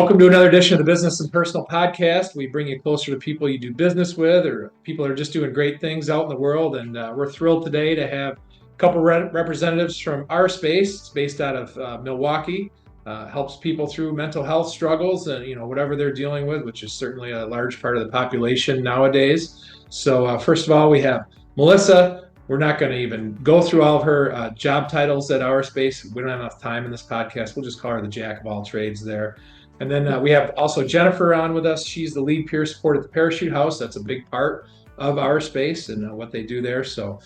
Welcome to another edition of the Business and Personal Podcast. We bring you closer to people you do business with or people that are just doing great things out in the world. And we're thrilled today to have a couple representatives from our space. It's based out of Milwaukee. Helps people through mental health struggles and whatever they're dealing with, which is certainly a large part of the population nowadays. So first of all, we have Melissa. We're not going to even go through all of her job titles at our space. We don't have enough time in this podcast. We'll just call her the jack of all trades there. And then we have also Jennifer on with us. She's the lead peer support at the Parachute House. That's a big part of our space and what they do there. So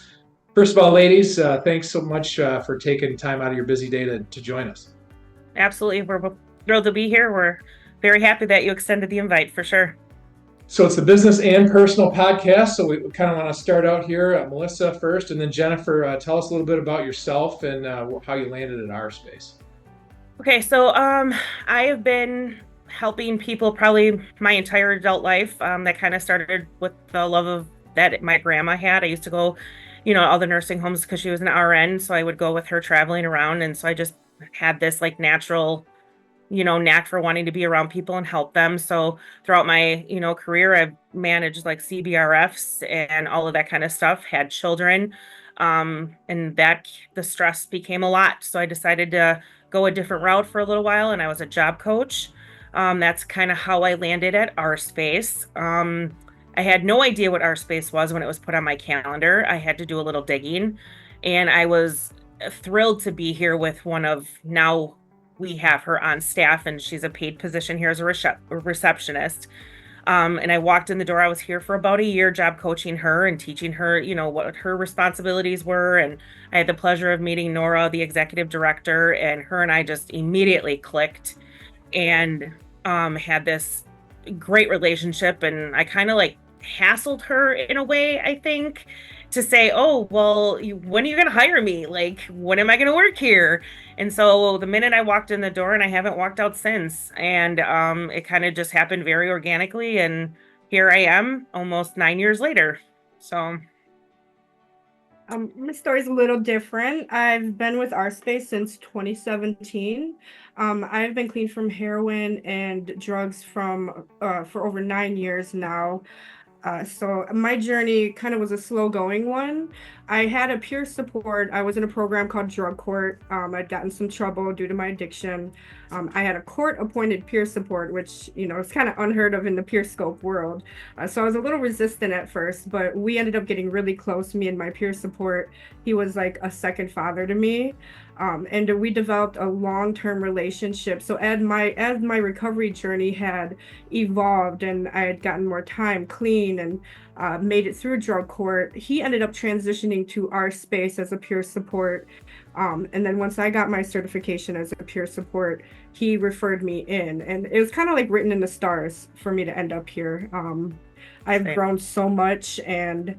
first of all, ladies, thanks so much for taking time out of your busy day to join us. Absolutely. We're thrilled to be here. We're very happy that you extended the invite for sure. So it's the business and personal podcast. So we kind of want to start out here, Melissa first, and then Jennifer, tell us a little bit about yourself and how you landed at our space. Okay, so I have been helping people probably my entire adult life. That kind of started with the love of that my grandma had. I used to go, all the nursing homes because she was an RN, so I would go with her traveling around, and so I just had this like natural, knack for wanting to be around people and help them. So throughout my, career, I've managed like CBRFs and all of that kind of stuff, had children, and that the stress became a lot. So I decided to go a different route for a little while, and I was a job coach. That's kind of how I landed at our space. I had no idea what our space was when it was put on my calendar. I had to do a little digging, and I was thrilled to be here with one of now we have her on staff, and she's a paid position here as a receptionist. And I walked in the door. I was here for about a year, job coaching her and teaching her, what her responsibilities were. And I had the pleasure of meeting Nora, the executive director, and her and I just immediately clicked and had this great relationship. And I kind of like hassled her in a way, I think, to say, oh, well, when are you going to hire me? Like, when am I going to work here? And so the minute I walked in the door, and I haven't walked out since, and it kind of just happened very organically. And here I am almost 9 years later. So. My story's a little different. I've been with our space since 2017. I've been clean from heroin and drugs for over 9 years now. So my journey kind of was a slow going one. I had a peer support. I was in a program called Drug Court. I'd gotten some trouble due to my addiction. I had a court appointed peer support, which, is kind of unheard of in the peer scope world. So I was a little resistant at first, but we ended up getting really close, me and my peer support. He was like a second father to me. And we developed a long-term relationship. So as my recovery journey had evolved and I had gotten more time clean and made it through drug court, he ended up transitioning to our space as a peer support. And then once I got my certification as a peer support, he referred me in. And it was kind of like written in the stars for me to end up here. I've grown so much, and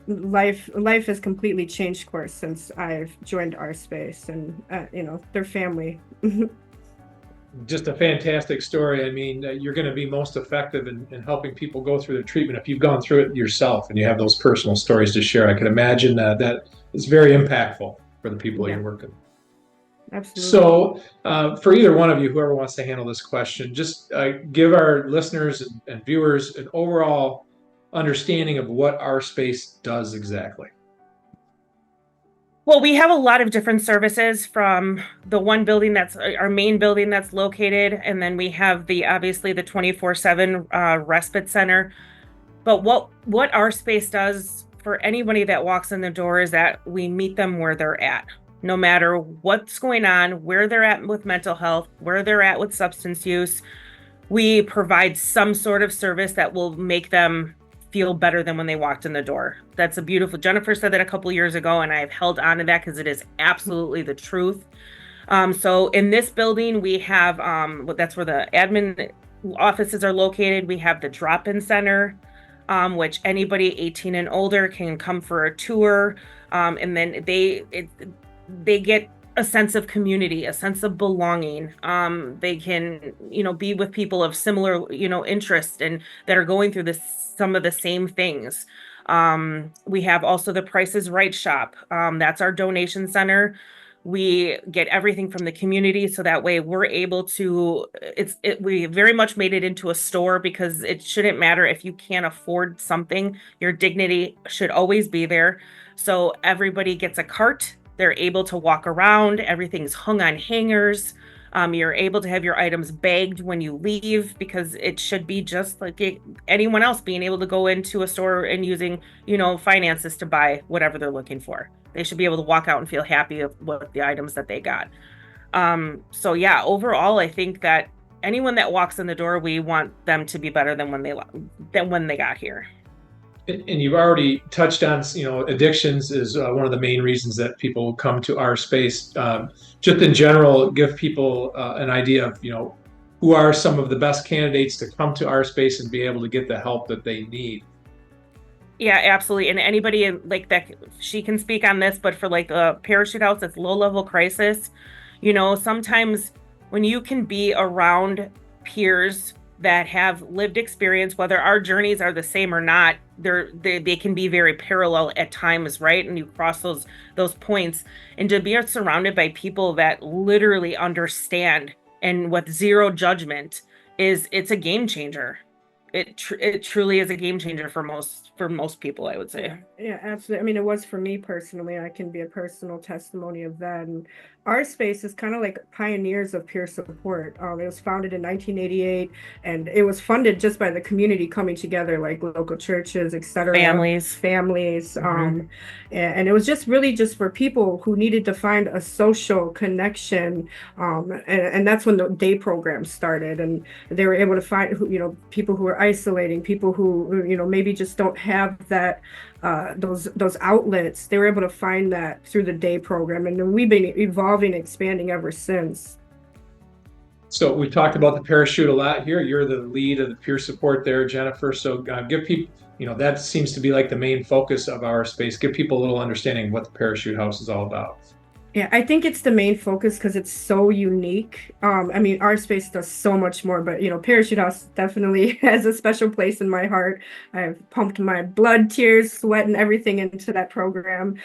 life has completely changed course since I've joined our space, and their family. Just a fantastic story. I mean, you're going to be most effective in helping people go through their treatment if you've gone through it yourself and you have those personal stories to share. I can imagine that is very impactful for the people you're working. Absolutely. So for either one of you, whoever wants to handle this question, just give our listeners and viewers an overall understanding of what our space does exactly. Well, we have a lot of different services, from the one building that's our main building that's located, and then we have obviously the 24/7 respite center. But what our space does for anybody that walks in the door is that we meet them where they're at, no matter what's going on, where they're at with mental health, where they're at with substance use. We provide some sort of service that will make them feel better than when they walked in the door. That's a beautiful. Jennifer said that a couple years ago, and I've held on to that because it is absolutely the truth. So in this building, we have that's where the admin offices are located. We have the drop-in center, which anybody 18 and older can come for a tour, and then they get a sense of community, a sense of belonging. They can, be with people of similar, interest and that are going through some of the same things. We have also the Price is Right shop. That's our donation center. We get everything from the community, so that way we're able to, we very much made it into a store, because it shouldn't matter if you can't afford something, your dignity should always be there. So everybody gets a cart, they're able to walk around, everything's hung on hangers. You're able to have your items bagged when you leave, because it should be just like anyone else being able to go into a store and using, finances to buy whatever they're looking for. They should be able to walk out and feel happy with the items that they got. So yeah, overall, I think that anyone that walks in the door, we want them to be better than when they got here. And you've already touched on, addictions is one of the main reasons that people come to our space. Just in general, give people an idea of, who are some of the best candidates to come to our space and be able to get the help that they need. Yeah, absolutely. And anybody like that, she can speak on this, but for like a parachute house, it's low level crisis. Sometimes when you can be around peers that have lived experience, whether our journeys are the same or not, they can be very parallel at times, right? And you cross those points, and to be surrounded by people that literally understand and with zero judgment it's a game changer. It truly is a game changer for most people, I would say. Yeah, absolutely. I mean, it was for me personally. I can be a personal testimony of that. And our space is kind of like pioneers of peer support. It was founded in 1988, and it was funded just by the community coming together, like local churches, etc. Families. Mm-hmm. And it was just really just for people who needed to find a social connection. And that's when the day program started, and they were able to find, people who are isolating, people who, maybe just don't have that, those outlets. They were able to find that through the day program, and then we've been evolving, expanding ever since. So we talked about the parachute a lot here. You're the lead of the peer support there, Jennifer. So give people, that seems to be like the main focus of our space. Give people a little understanding of what the parachute house is all about. Yeah, I think it's the main focus because it's so unique. I mean, our space does so much more, but Parachute House definitely has a special place in my heart. I've pumped my blood, tears, sweat, and everything into that program.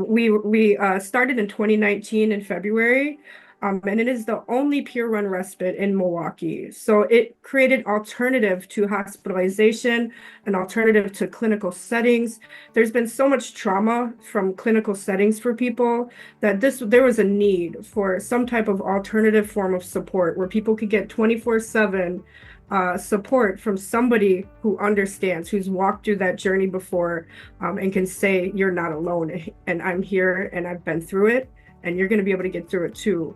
We started in 2019 in February. And it is the only peer-run respite in Milwaukee. So it created alternative to hospitalization, an alternative to clinical settings. There's been so much trauma from clinical settings for people that there was a need for some type of alternative form of support where people could get 24/7 support from somebody who understands, who's walked through that journey before, and can say, you're not alone, and I'm here, and I've been through it, and you're going to be able to get through it too.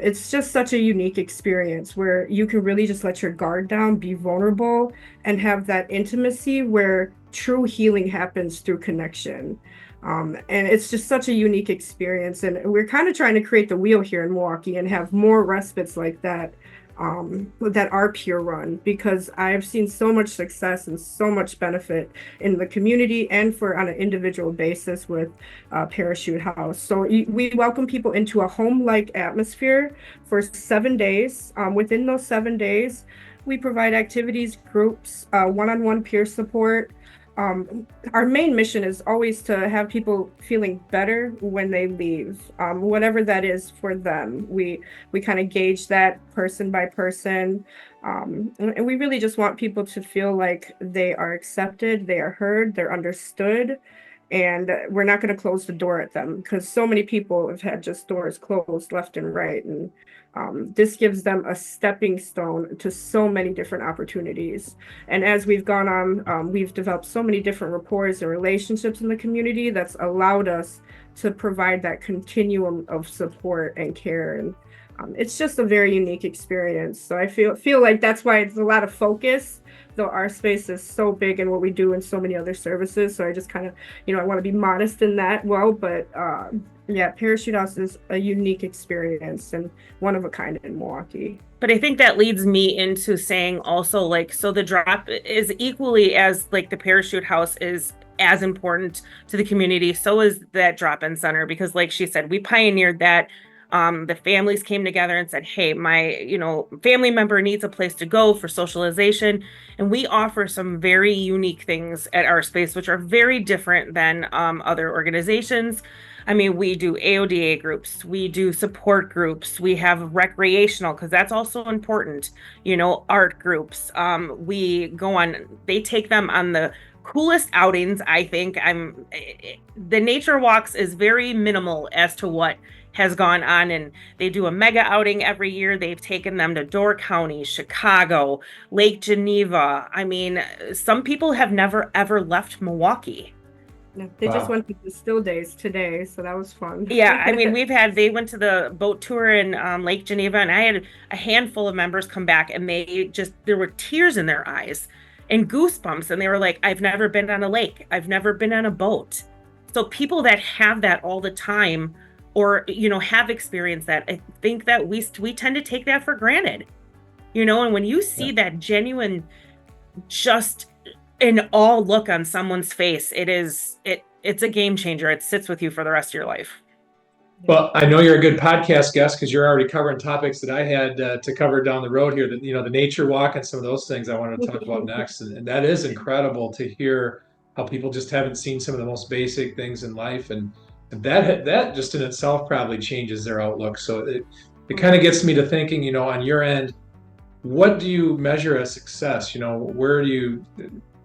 It's just such a unique experience where you can really just let your guard down, be vulnerable, and have that intimacy where true healing happens through connection. And it's just such a unique experience. And we're kind of trying to create the wheel here in Milwaukee and have more respites like that, that are peer run, because I've seen so much success and so much benefit in the community and on an individual basis with Parachute House. So we welcome people into a home-like atmosphere for 7 days. Within those 7 days, we provide activities, groups, one-on-one peer support. Our main mission is always to have people feeling better when they leave, whatever that is for them. We kind of gauge that person by person, and we really just want people to feel like they are accepted, they are heard, they're understood, and we're not going to close the door at them, because so many people have had just doors closed left and right, and this gives them a stepping stone to so many different opportunities. And as we've gone on, we've developed so many different rapports and relationships in the community that's allowed us to provide that continuum of support and care. And it's just a very unique experience. So I feel like that's why it's a lot of focus, though our space is so big in what we do and so many other services. So I just kind of, I want to be modest in that. But yeah, Parachute House is a unique experience and one of a kind in Milwaukee. But I think that leads me into saying also, like, so the drop is equally as like the Parachute House is as important to the community. So is that drop-in center, because like she said, we pioneered that. The families came together and said, hey, my, family member needs a place to go for socialization. And we offer some very unique things at our space, which are very different than other organizations. I mean, we do AODA groups, we do support groups, we have recreational, because that's also important, art groups. We go on, they take them on the coolest outings, I think. The nature walks is very minimal as to what has gone on, and they do a mega outing every year. They've taken them to Door County, Chicago, Lake Geneva. I mean, some people have never ever left Milwaukee. No, they just went to the still days today, so that was fun. Yeah, I mean, they went to the boat tour in Lake Geneva, and I had a handful of members come back, and there were tears in their eyes and goosebumps, and they were like, I've never been on a lake. I've never been on a boat. So people that have that all the time, or, have experienced that, I think that we tend to take that for granted, and when you see that genuine, just an awe look on someone's face, it's a game changer. It sits with you for the rest of your life. Well, I know you're a good podcast guest because you're already covering topics that I had to cover down the road here. The nature walk and some of those things I wanted to talk about next, and that is incredible to hear how people just haven't seen some of the most basic things in life, and that just in itself probably changes their outlook. So it kind of gets me to thinking, on your end, what do you measure as success? Where do you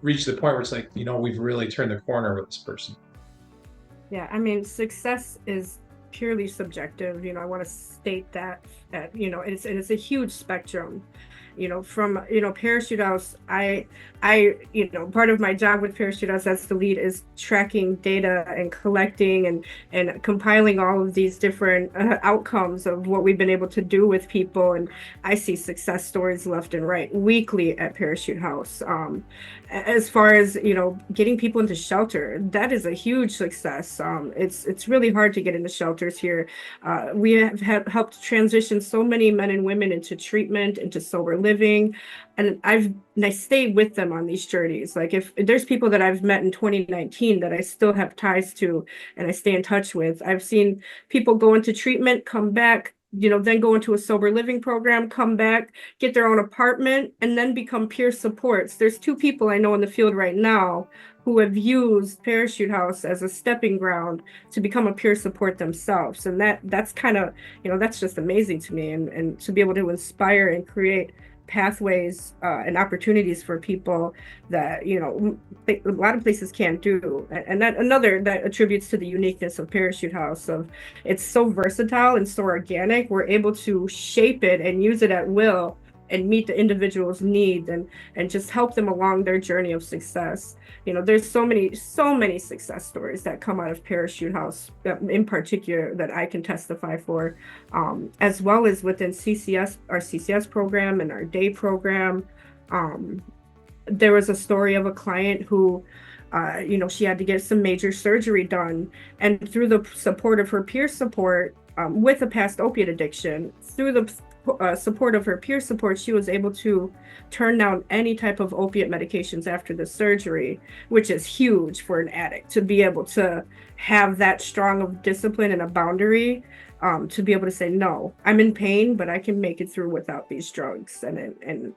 reach the point where it's like, we've really turned the corner with this person? Yeah, I mean, success is purely subjective. I want to state that it's a huge spectrum. From Parachute House, I part of my job with Parachute House as the lead is tracking data and collecting and compiling all of these different outcomes of what we've been able to do with people, and I see success stories left and right weekly at Parachute House. As far as getting people into shelter, that is a huge success. It's really hard to get into shelters here. We have helped transition so many men and women into treatment, into sober living, and I stay with them on these journeys. Like, if there's people that I've met in 2019 that I still have ties to and I stay in touch with, I've seen people go into treatment, come back, then go into a sober living program, come back, get their own apartment, and then become peer supports. There's 2 people I know in the field right now who have used Parachute House as a stepping ground to become a peer support themselves. And that's kind of, that's just amazing to me. And to be able to inspire and create pathways and opportunities for people that a lot of places can't do, and that attributes to the uniqueness of Parachute House. Of it's so versatile and so organic. We're able to shape it and use it at will and meet the individual's needs and just help them along their journey of success. There's so many success stories that come out of Parachute House in particular that I can testify for, as well as within CCS, our CCS program and our day program. There was a story of a client who she had to get some major surgery done, and through the support of her peer support, with a past opiate addiction, through the support of her peer support, she was able to turn down any type of opiate medications after the surgery, which is huge for an addict to be able to have that strong of discipline and a boundary, to be able to say, no, I'm in pain, but I can make it through without these drugs and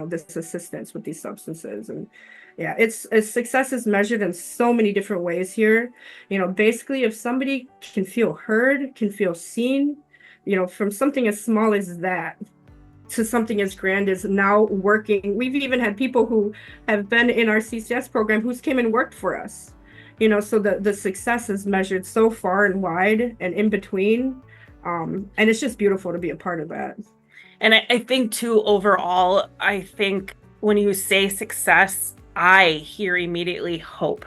this assistance with these substances. And yeah, it's success is measured in so many different ways here. Basically, if somebody can feel heard, can feel seen, from something as small as that to something as grand as now working. We've even had people who have been in our CCS program who's came and worked for us. So the success is measured so far and wide and in between. And it's just beautiful to be a part of that. And I think too, overall, I think when you say success, I hear immediately hope.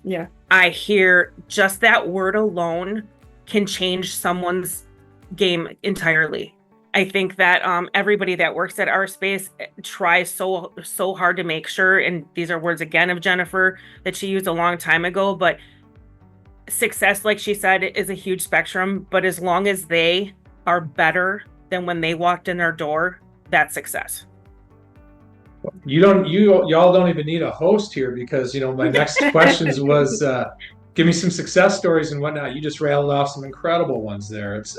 Yeah. I hear just that word alone can change someone's game entirely. I think that everybody that works at our space tries so hard to make sure, and these are words again of Jennifer that she used a long time ago, but success, like she said, is a huge spectrum, but as long as they are better than when they walked in our door, that's success. Y'all don't even need a host here, because my next questions was give me some success stories and whatnot. You just rattled off some incredible ones there. It's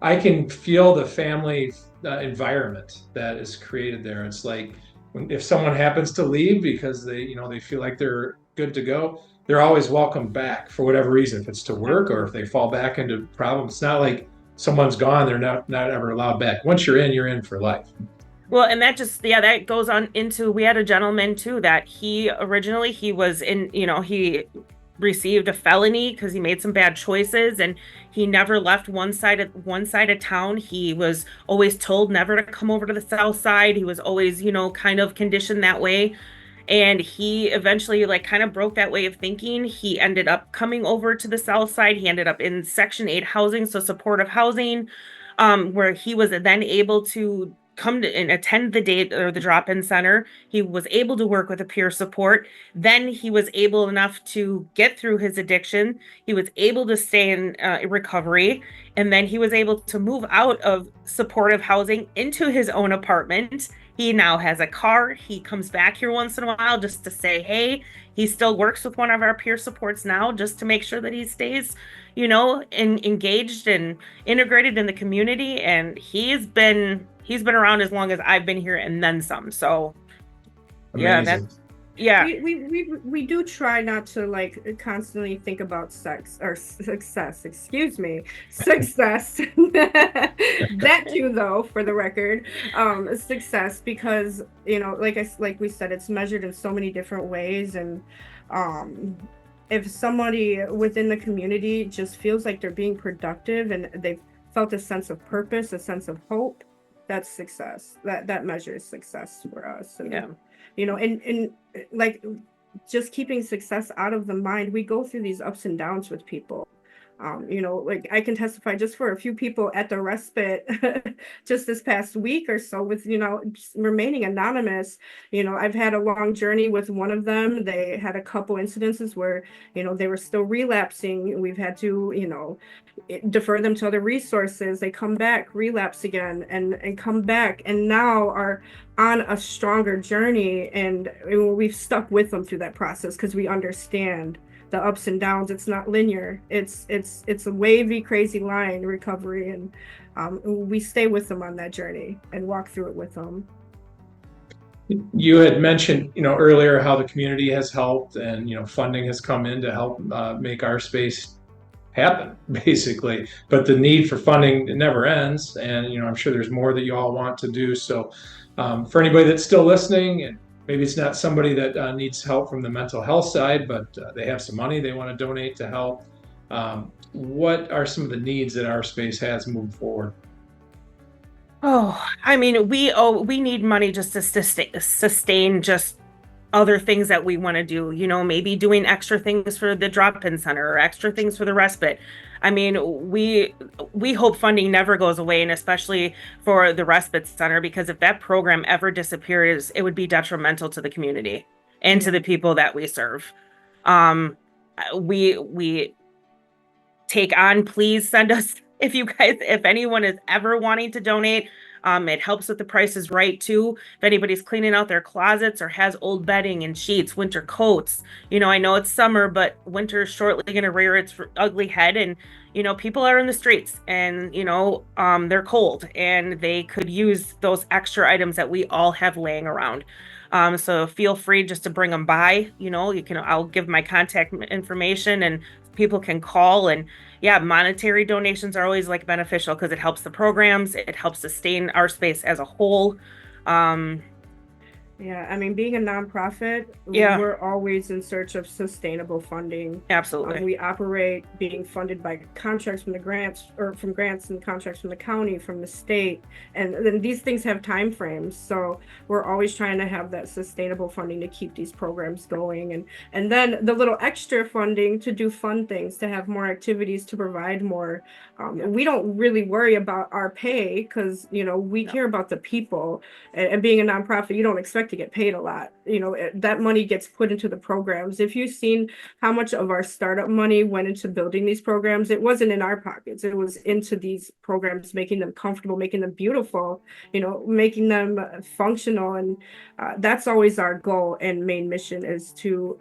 I can feel the family environment that is created there. It's like if someone happens to leave because they feel like they're good to go, they're always welcome back for whatever reason, if it's to work or if they fall back into problems. It's not like someone's gone, they're not ever allowed back. Once you're in for life. Well, and that just, yeah, that goes on into, we had a gentleman too that he was in, he received a felony because he made some bad choices, and he never left one side of town. He was always told never to come over to the south side. He was always, kind of conditioned that way. And he eventually like kind of broke that way of thinking. He ended up coming over to the south side. He ended up in Section 8 housing, so supportive housing, where he was then able to come to and attend the date or the drop-in center. He was able to work with a peer support. Then he was able enough to get through his addiction. He was able to stay in recovery. And then he was able to move out of supportive housing into his own apartment. He now has a car. He comes back here once in a while just to say, hey, he still works with one of our peer supports now just to make sure that he stays, engaged and integrated in the community. And he's been around as long as I've been here and then some. So Amazing. yeah. We do try not to like constantly think about success. Success, that too, though, for the record, success, because like we said, it's measured in so many different ways. And if somebody within the community just feels like they're being productive and they've felt a sense of purpose, a sense of hope, that's success. That measures success for us. And and like just keeping success out of the mind. We go through these ups and downs with people. Like I can testify just for a few people at the respite just this past week or so with, remaining anonymous. I've had a long journey with one of them. They had a couple incidences where, they were still relapsing. We've had to, defer them to other resources. They come back, relapse again, and come back, and now are on a stronger journey. And we've stuck with them through that process because we understand the ups and downs. It's not linear. It's a wavy, crazy line, recovery, and we stay with them on that journey and walk through it with them. You had mentioned, earlier how the community has helped, and funding has come in to help make our space happen, basically. But the need for funding never ends, and I'm sure there's more that you all want to do. So, for anybody that's still listening, and maybe it's not somebody that needs help from the mental health side, but they have some money they want to donate to help. What are some of the needs that our space has moving forward? Oh, I mean, we need money just to sustain just other things that we want to do, maybe doing extra things for the drop-in center or extra things for the respite. I mean, we hope funding never goes away, and especially for the respite center, because if that program ever disappears, it would be detrimental to the community and to the people that we serve. We take on, please send us, if anyone is ever wanting to donate. It helps with the Price is Right too. If anybody's cleaning out their closets or has old bedding and sheets, winter coats, I know it's summer, but winter is shortly going to rear its ugly head, and people are in the streets, and they're cold, and they could use those extra items that we all have laying around. So feel free just to bring them by. I'll give my contact information, and people can call. And monetary donations are always like beneficial because it helps the programs, it helps sustain our space as a whole. I mean, being a nonprofit, we're always in search of sustainable funding. Absolutely. We operate being funded by contracts from the grants, or from grants and contracts from the county, from the state. And then these things have time frames. So we're always trying to have that sustainable funding to keep these programs going. And then the little extra funding to do fun things, to have more activities, to provide more. We don't really worry about our pay because, we care about the people. And being a nonprofit, you don't expect to get paid a lot. That money gets put into the programs. If you've seen how much of our startup money went into building these programs, it wasn't in our pockets. It was into these programs, making them comfortable, making them beautiful, making them functional. And that's always our goal and main mission, is to,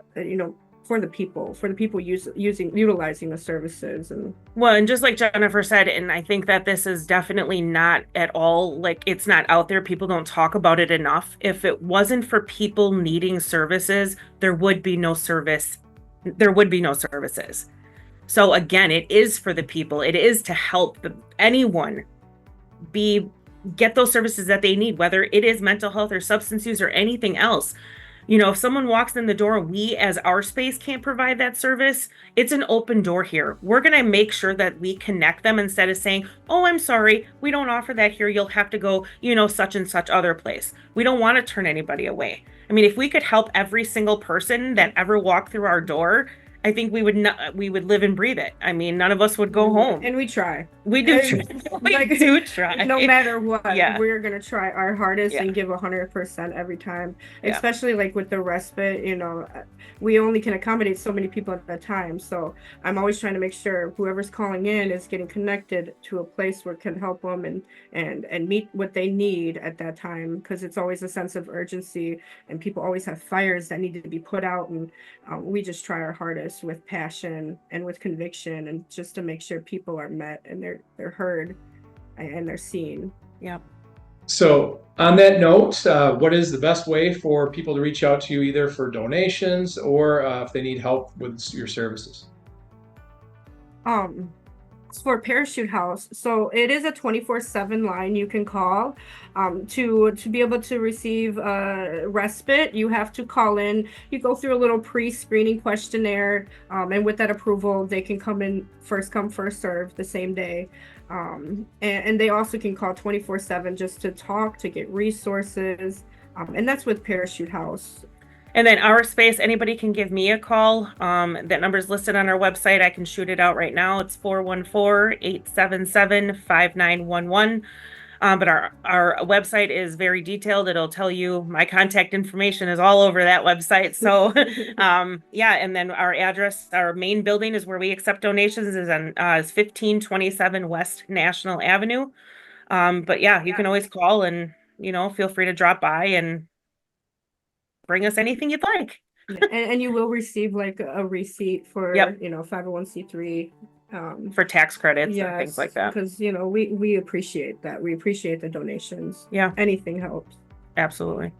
for the people utilizing the services. And well, and just like Jennifer said, and I think that this is definitely not at all, like, it's not out there. People don't talk about it enough. If it wasn't for people needing services, there would be no service. There would be no services. So again, it is for the people. It is to help anyone get those services that they need, whether it is mental health or substance use or anything else. You know, if someone walks in the door, we as our space can't provide that service, it's an open door here. We're going to make sure that we connect them instead of saying, oh, I'm sorry, we don't offer that here. You'll have to go, such and such other place. We don't want to turn anybody away. I mean, if we could help every single person that ever walked through our door, I think we would live and breathe it. I mean, none of us would go home. And we try. We do try. We do try. No matter what, Yeah. we're going to try our hardest Yeah. and give 100% every time. Yeah. Especially like with the respite, we only can accommodate so many people at a time. So I'm always trying to make sure whoever's calling in is getting connected to a place where it can help them and meet what they need at that time, because it's always a sense of urgency and people always have fires that need to be put out, and we just try our hardest with passion and with conviction, and just to make sure people are met and they're heard and they're seen. Yep. So on that note, what is the best way for people to reach out to you, either for donations or if they need help with your services? It's for Parachute House. So it is a 24/7 line you can call. To be able to receive respite, you have to call in. You go through a little pre-screening questionnaire, and with that approval, they can come in first come, first serve the same day. And they also can call 24/7 just to talk, to get resources. And that's with Parachute House. And then our space, anybody can give me a call. That number is listed on our website. I can shoot it out right now. It's 414-877-5911. But our website is very detailed. It'll tell you my contact information is all over that website. So, yeah. And then our address, our main building is where we accept donations, is 1527 West National Avenue. But yeah, you can always call and, feel free to drop by and bring us anything you'd like. And you will receive like a receipt for, Yep. 501c3. For tax credits and things like that. Because, we appreciate that. We appreciate the donations. Yeah. Anything helps. Absolutely.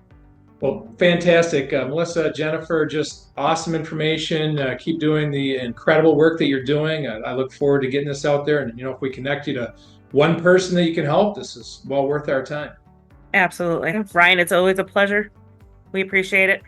Well, fantastic. Melissa, Jennifer, just awesome information. Keep doing the incredible work that you're doing. I look forward to getting this out there. And, if we connect you to one person that you can help, this is well worth our time. Absolutely. Ryan, it's always a pleasure. We appreciate it.